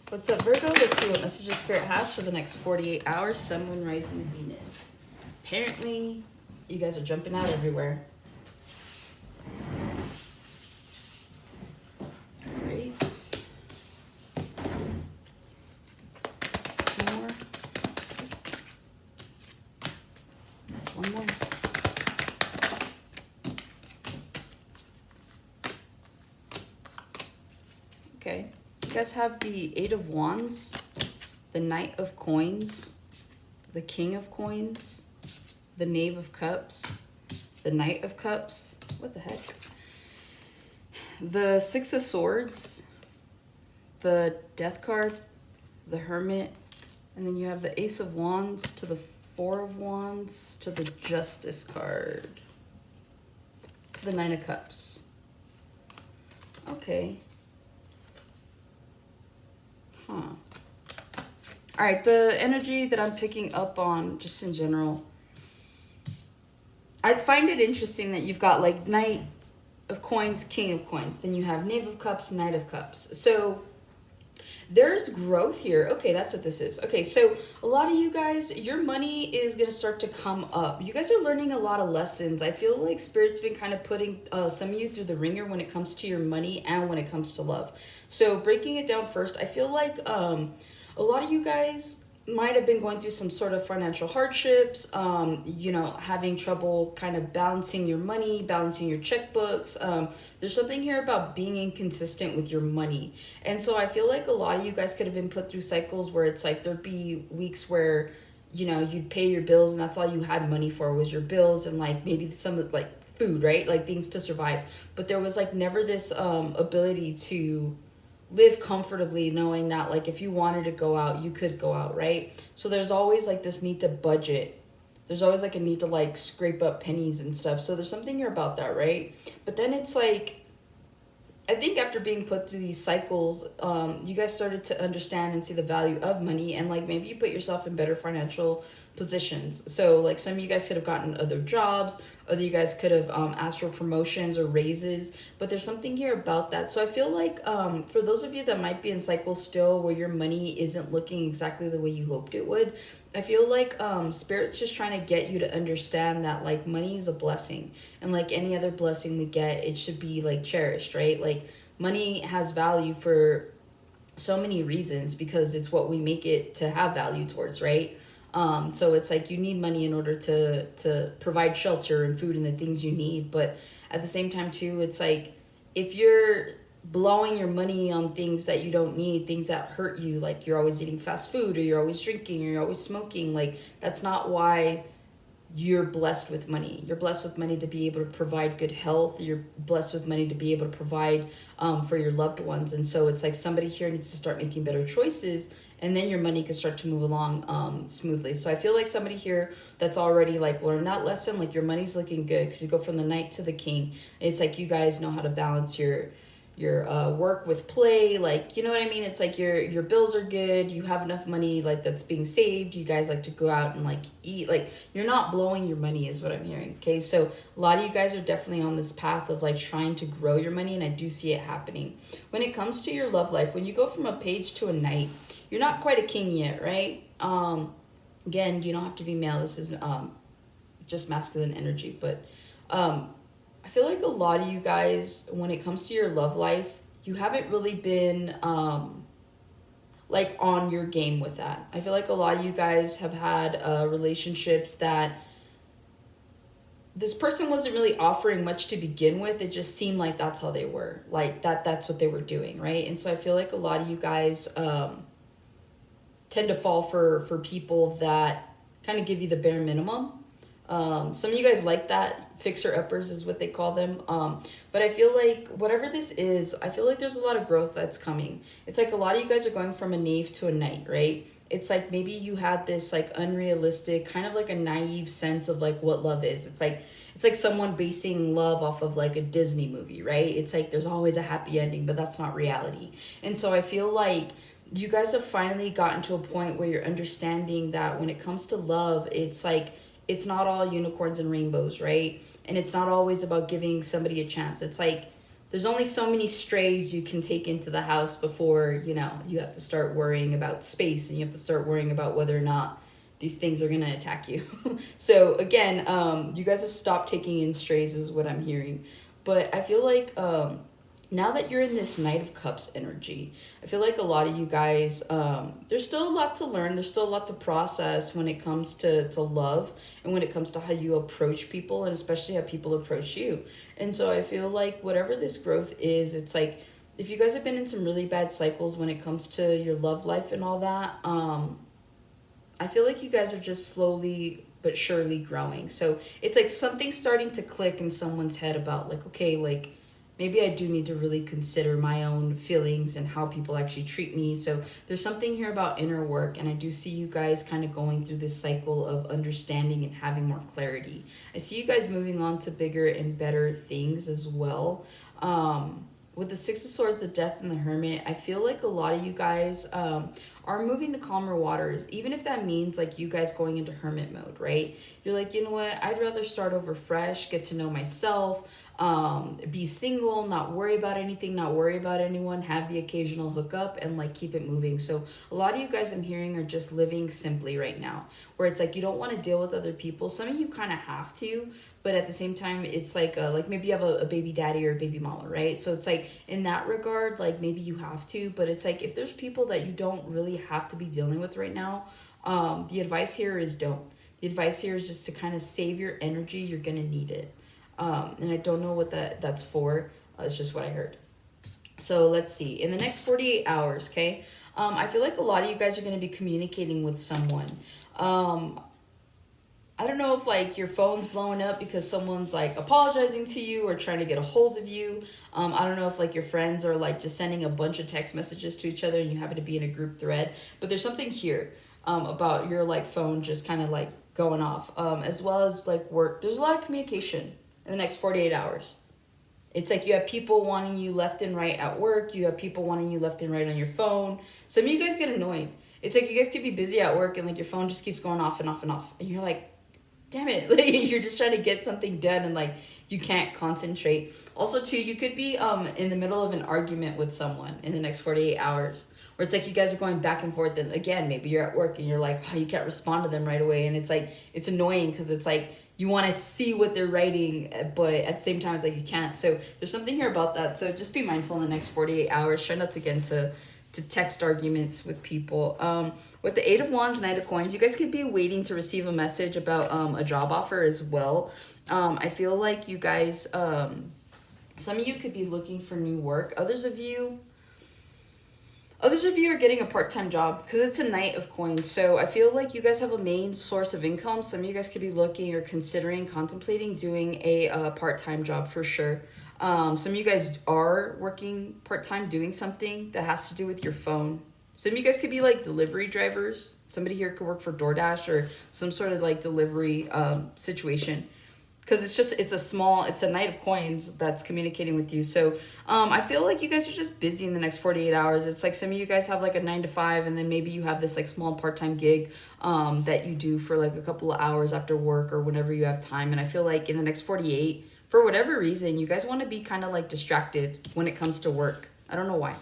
What's up, Virgo? Let's see what messages Spirit has for the next 48 hours. Sun, Moon, Rising, Venus. Apparently, you guys are jumping out everywhere. Great. Two more. One more. Okay. You guys have the Eight of Wands, the Knight of Coins, the King of Coins, the Knave of Cups, the Knight of Cups. What the heck? The Six of Swords, the Death card, the Hermit, and then you have the Ace of Wands to the Four of Wands to the Justice card, the Nine of Cups. Okay. Huh. All right, the energy that I'm picking up on, just in general, I find it interesting that you've got like Knight of Coins, King of Coins, then you have Knave of Cups, Knight of Cups. So there's growth here. Okay, that's what this is. Okay, so a lot of you guys, your money is going to start to come up. You guys are learning a lot of lessons. I feel like Spirit's been kind of putting some of you through the ringer when it comes to your money and when it comes to love. So breaking it down first, I feel like a lot of you guys might have been going through some sort of financial hardships, you know, having trouble kind of balancing your money, balancing your checkbooks. There's something here about being inconsistent with your money. And so I feel like a lot of you guys could have been put through cycles where it's like there'd be weeks where, you know, you'd pay your bills and that's all you had money for was your bills and like maybe some of like food, right? Like things to survive. But there was like never this ability to live comfortably knowing that like if you wanted to go out you could go out, right? So there's always like this need to budget, there's always like a need to like scrape up pennies and stuff. So there's something here about that, right? But then it's like I think after being put through these cycles, you guys started to understand and see the value of money, and like maybe you put yourself in better financial positions. So like some of you guys could have gotten other jobs, other you guys could have asked for promotions or raises, but there's something here about that. So I feel like for those of you that might be in cycles still where your money isn't looking exactly the way you hoped it would, I feel like Spirit's just trying to get you to understand that like money is a blessing, and like any other blessing we get, it should be like cherished, right? Like money has value for so many reasons because it's what we make it to have value towards, right? So it's like you need money in order to provide shelter and food and the things you need, but at the same time too, it's like if you're blowing your money on things that you don't need, things that hurt you, like you're always eating fast food or you're always drinking or you're always smoking, like that's not why you're blessed with money. You're blessed with money to be able to provide good health. You're blessed with money to be able to provide for your loved ones. And so it's like somebody here needs to start making better choices, and then your money can start to move along smoothly. So I feel like somebody here that's already like learned that lesson, like your money's looking good because you go from the Knight to the King. It's like you guys know how to balance your work with play, like, you know what I mean? It's like your bills are good, you have enough money like that's being saved, you guys like to go out and like eat, like you're not blowing your money is what I'm hearing. Okay, so a lot of you guys are definitely on this path of like trying to grow your money, and I do see it happening. When it comes to your love life, when you go from a Page to a Knight, you're not quite a king yet, right? Again, you don't have to be male, this is just masculine energy, but I feel like a lot of you guys, when it comes to your love life, you haven't really been like on your game with that. I feel like a lot of you guys have had relationships that this person wasn't really offering much to begin with. It just seemed like that's how they were, like that's what they were doing, right? And so I feel like a lot of you guys tend to fall for people that kind of give you the bare minimum. Some of you guys like that. Fixer-uppers is what they call them. But I feel like whatever this is, I feel like there's a lot of growth that's coming. It's like a lot of you guys are going from a Knave to a Knight, right? It's like maybe you had this like unrealistic, kind of like a naive sense of like what love is. It's like someone basing love off of like a Disney movie, right? It's like there's always a happy ending, but that's not reality. And so I feel like you guys have finally gotten to a point where you're understanding that when it comes to love, it's like it's not all unicorns and rainbows, right? And it's not always about giving somebody a chance. It's like there's only so many strays you can take into the house before, you know, you have to start worrying about space, and you have to start worrying about whether or not these things are going to attack you. So again, you guys have stopped taking in strays is what I'm hearing. But I feel like now that you're in this Knight of Cups energy, I feel like a lot of you guys, there's still a lot to learn. There's still a lot to process when it comes to love, and when it comes to how you approach people, and especially how people approach you. And so I feel like whatever this growth is, it's like if you guys have been in some really bad cycles when it comes to your love life and all that, I feel like you guys are just slowly but surely growing. So it's like something's starting to click in someone's head about like, okay, like maybe I do need to really consider my own feelings and how people actually treat me. So there's something here about inner work, and I do see you guys kind of going through this cycle of understanding and having more clarity. I see you guys moving on to bigger and better things as well. With the Six of Swords, the Death, and the Hermit, I feel like a lot of you guys are moving to calmer waters, even if that means like you guys going into hermit mode, right? You're like, you know what, I'd rather start over fresh, get to know myself, be single, not worry about anything, not worry about anyone, have the occasional hookup, and like keep it moving. So a lot of you guys I'm hearing are just living simply right now, where it's like you don't want to deal with other people. Some of you kind of have to, but at the same time it's like maybe you have a baby daddy or a baby mama, right? So it's like in that regard, like maybe you have to, but it's like if there's people that you don't really have to be dealing with right now, the advice here is don't. The advice here is just to kind of save your energy. You're gonna need it. And I don't know what that's for. It's just what I heard. So let's see. In the next 48 hours, okay? I feel like a lot of you guys are going to be communicating with someone. I don't know if like your phone's blowing up because someone's like apologizing to you or trying to get a hold of you. I don't know if like your friends are like just sending a bunch of text messages to each other and you happen to be in a group thread. But there's something here about your like phone just kind of like going off, as well as like work. There's a lot of communication in the next 48 hours. It's like you have people wanting you left and right at work. You have people wanting you left and right on your phone. Some of you guys get annoyed. It's like you guys could be busy at work and like your phone just keeps going off and off and off. And you're like, damn it. Like you're just trying to get something done and like you can't concentrate. Also too, you could be in the middle of an argument with someone in the next 48 hours. Where it's like you guys are going back and forth, and again, maybe you're at work and you're like, oh, you can't respond to them right away. And it's like, it's annoying because it's like, you want to see what they're writing, but at the same time, it's like you can't. So there's something here about that. So just be mindful in the next 48 hours. Try not to get into text arguments with people. With the Eight of Wands, Knight of Coins, you guys could be waiting to receive a message about a job offer as well. I feel like you guys, some of you could be looking for new work. Others of you are getting a part-time job because it's a Knight of Coins. So I feel like you guys have a main source of income. Some of you guys could be looking or contemplating doing a part-time job for sure. Some of you guys are working part-time doing something that has to do with your phone. Some of you guys could be like delivery drivers. Somebody here could work for DoorDash or some sort of like delivery situation. Because it's a Knight of Coins that's communicating with you. So I feel like you guys are just busy in the next 48 hours. It's like some of you guys have like a 9 to 5, and then maybe you have this like small part-time gig that you do for like a couple of hours after work or whenever you have time. And I feel like in the next 48, for whatever reason, you guys want to be kind of like distracted when it comes to work. I don't know why.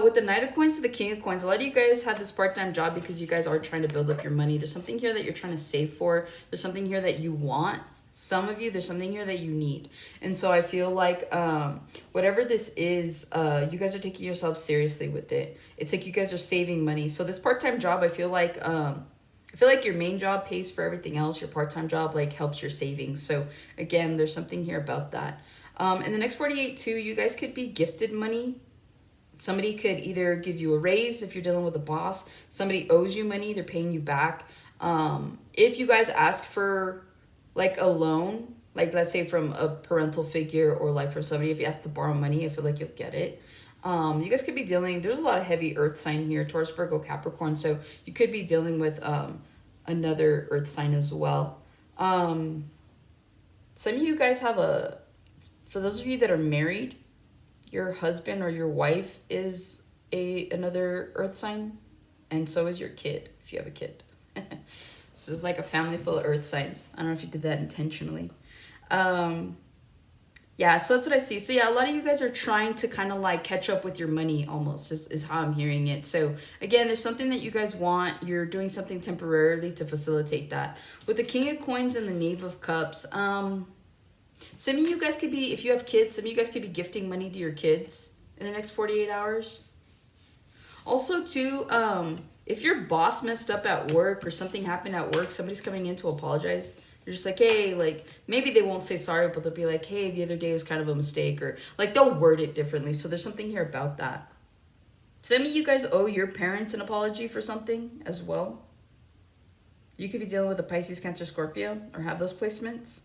With the Knight of Coins to the King of Coins, a lot of you guys have this part-time job because you guys are trying to build up your money. There's something here that you're trying to save for. There's something here that you want. Some of you, there's something here that you need. And so I feel like whatever this is, you guys are taking yourself seriously with it. It's like you guys are saving money. So this part-time job, I feel like your main job pays for everything else. Your part-time job like helps your savings. So again, there's something here about that. In the next 48 too, you guys could be gifted money. Somebody could either give you a raise if you're dealing with a boss. Somebody owes you money. They're paying you back. If you guys ask for like a loan, like let's say from a parental figure or like from somebody, if you ask to borrow money, I feel like you'll get it. You guys could be dealing, there's a lot of heavy earth sign here, Taurus, Virgo, Capricorn. So you could be dealing with another earth sign as well. Some of you guys have for those of you that are married, your husband or your wife is another earth sign. And so is your kid, if you have a kid. So it's like a family full of earth signs. I don't know if you did that intentionally. Yeah, so that's what I see. So yeah, a lot of you guys are trying to kind of like catch up with your money almost is how I'm hearing it. So again, there's something that you guys want. You're doing something temporarily to facilitate that. With the King of Coins and the Knave of Cups, some of you guys could be, if you have kids, some of you guys could be gifting money to your kids in the next 48 hours. Also too, if your boss messed up at work or something happened at work, somebody's coming in to apologize. You're just like, hey, like, maybe they won't say sorry, but they'll be like, hey, the other day was kind of a mistake, or like they'll word it differently. So there's something here about that. Some of you guys owe your parents an apology for something as well. You could be dealing with a Pisces, Cancer, Scorpio, or have those placements.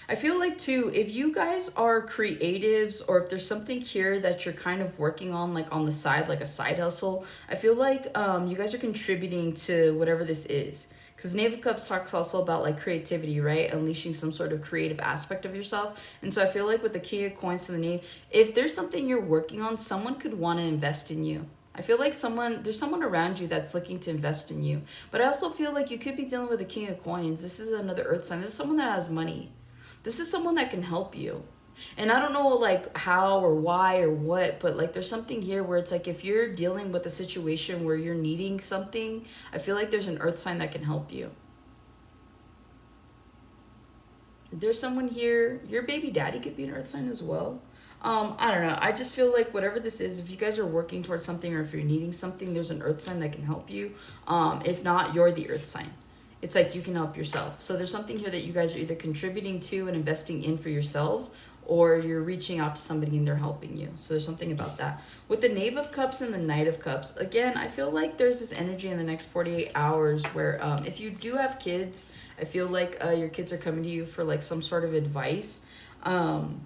I feel like too, if you guys are creatives, or if there's something here that you're kind of working on, like on the side, like a side hustle, I feel like you guys are contributing to whatever this is. Because Knave of Cups talks also about like creativity, right? Unleashing some sort of creative aspect of yourself. And so I feel like with the King of Coins to the Knave, if there's something you're working on, someone could want to invest in you. I feel like there's someone around you that's looking to invest in you. But I also feel like you could be dealing with a King of Coins. This is another earth sign. This is someone that has money. This is someone that can help you. And I don't know like how or why or what, but like there's something here where it's like if you're dealing with a situation where you're needing something, I feel like there's an earth sign that can help you. There's someone here, your baby daddy could be an earth sign as well. I don't know. I just feel like whatever this is, if you guys are working towards something or if you're needing something, there's an earth sign that can help you. If not, you're the earth sign. It's like you can help yourself. So there's something here that you guys are either contributing to and investing in for yourselves, or you're reaching out to somebody and they're helping you. So there's something about that. With the Knave of Cups and the Knight of Cups, again, I feel like there's this energy in the next 48 hours where if you do have kids, I feel like your kids are coming to you for like some sort of advice. And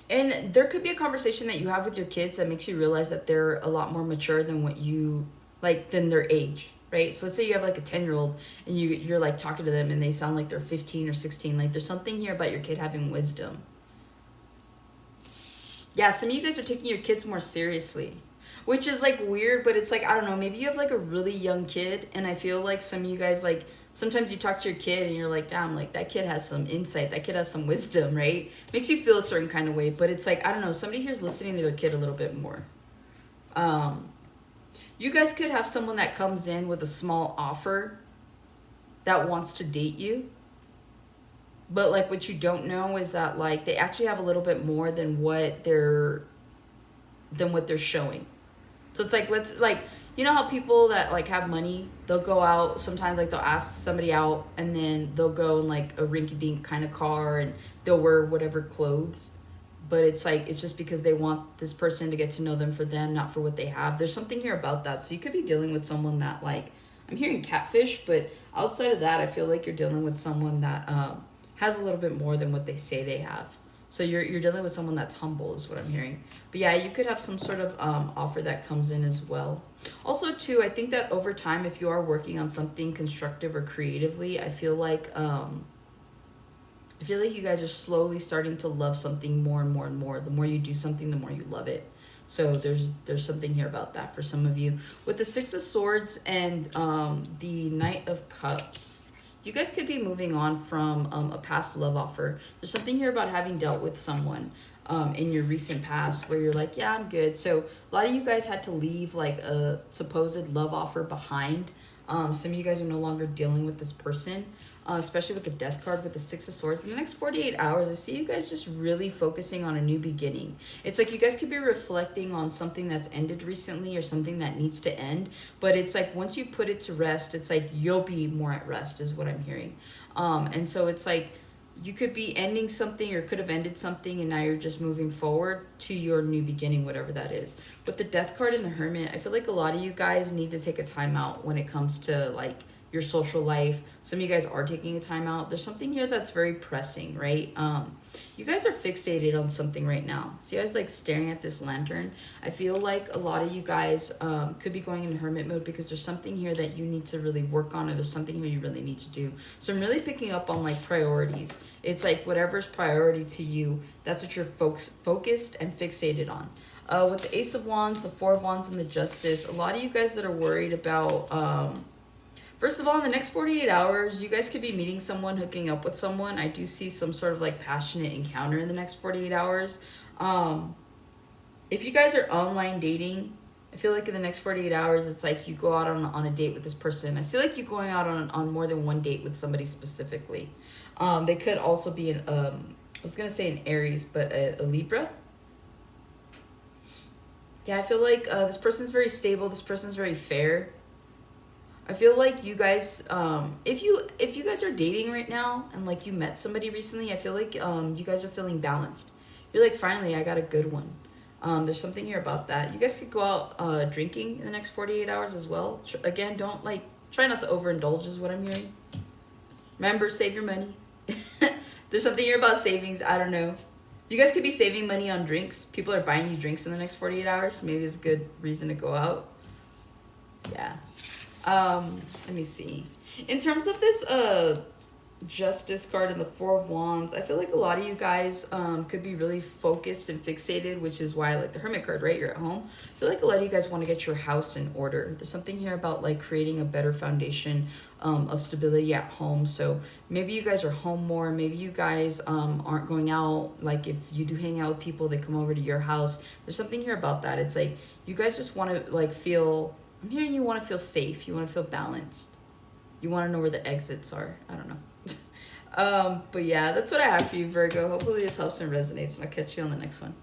there could be a conversation that you have with your kids that makes you realize that they're a lot more mature than what you, like, than their age. Right? So let's say you have like a 10-year-old and you're like talking to them and they sound like they're 15 or 16. Like there's something here about your kid having wisdom. Yeah, some of you guys are taking your kids more seriously, which is like weird, but it's like, I don't know, maybe you have like a really young kid, and I feel like some of you guys, like sometimes you talk to your kid and you're like, damn, like that kid has some insight, that kid has some wisdom, right? Makes you feel a certain kind of way, but it's like, I don't know, somebody here's listening to their kid a little bit more. You guys could have someone that comes in with a small offer that wants to date you. But like what you don't know is that like they actually have a little bit more than what they're showing. So it's like, let's like, you know how people that like have money, they'll go out sometimes, like they'll ask somebody out and then they'll go in like a rinky-dink kind of car and they'll wear whatever clothes. But it's like, it's just because they want this person to get to know them for them, not for what they have. There's something here about that. So you could be dealing with someone that like, I'm hearing catfish, but outside of that, I feel like you're dealing with someone that has a little bit more than what they say they have. So you're dealing with someone that's humble is what I'm hearing. But yeah, you could have some sort of offer that comes in as well. Also too, I think that over time, if you are working on something constructive or creatively, I feel like you guys are slowly starting to love something more and more and more. The more you do something, the more you love it. So there's something here about that for some of you. With the Six of Swords and the Knight of Cups, you guys could be moving on from a past love offer. There's something here about having dealt with someone in your recent past where you're like, yeah, I'm good. So a lot of you guys had to leave like a supposed love offer behind. Some of you guys are no longer dealing with this person, especially with the Death card with the Six of Swords. In the next 48 hours, I see you guys just really focusing on a new beginning. It's like you guys could be reflecting on something that's ended recently or something that needs to end. But it's like once you put it to rest, it's like you'll be more at rest is what I'm hearing. And so it's like you could be ending something or could have ended something and now you're just moving forward to your new beginning, whatever that is. With the Death card and the Hermit, I feel like a lot of you guys need to take a time out when it comes to like your social life. Some of you guys are taking a time out. There's something here that's very pressing, right? You guys are fixated on something right now. See, I was like staring at this lantern. I feel like a lot of you guys could be going into hermit mode because there's something here that you need to really work on, or there's something here you really need to do. So I'm really picking up on like priorities. It's like whatever's priority to you, that's what you're focused and fixated on. With the Ace of Wands, the Four of Wands, and the Justice, a lot of you guys that are worried about First of all, in the next 48 hours, you guys could be meeting someone, hooking up with someone. I do see some sort of like passionate encounter in the next 48 hours. If you guys are online dating, I feel like in the next 48 hours, it's like you go out on a date with this person. I feel like you're going out on more than one date with somebody specifically. They could also be I was going to say an Aries, but a Libra. Yeah, I feel like this person's very stable. This person's very fair. I feel like you guys, if you guys are dating right now and like you met somebody recently, I feel like you guys are feeling balanced. You're like, finally, I got a good one. There's something here about that. You guys could go out drinking in the next 48 hours as well. Again, don't try not to overindulge is what I'm hearing. Remember, save your money. There's something here about savings. I don't know. You guys could be saving money on drinks. People are buying you drinks in the next 48 hours. Maybe it's a good reason to go out. Yeah. Let me see. In terms of this Justice card and the Four of Wands, I feel like a lot of you guys could be really focused and fixated, which is why I like the Hermit card, right? You're at home. I feel like a lot of you guys want to get your house in order. There's something here about like creating a better foundation of stability at home. So maybe you guys are home more. Maybe you guys aren't going out. Like if you do hang out with people, they come over to your house. There's something here about that. It's like you guys just want to like feel, I'm hearing you want to feel safe. You want to feel balanced. You want to know where the exits are. I don't know. But yeah, that's what I have for you, Virgo. Hopefully this helps and resonates, and I'll catch you on the next one.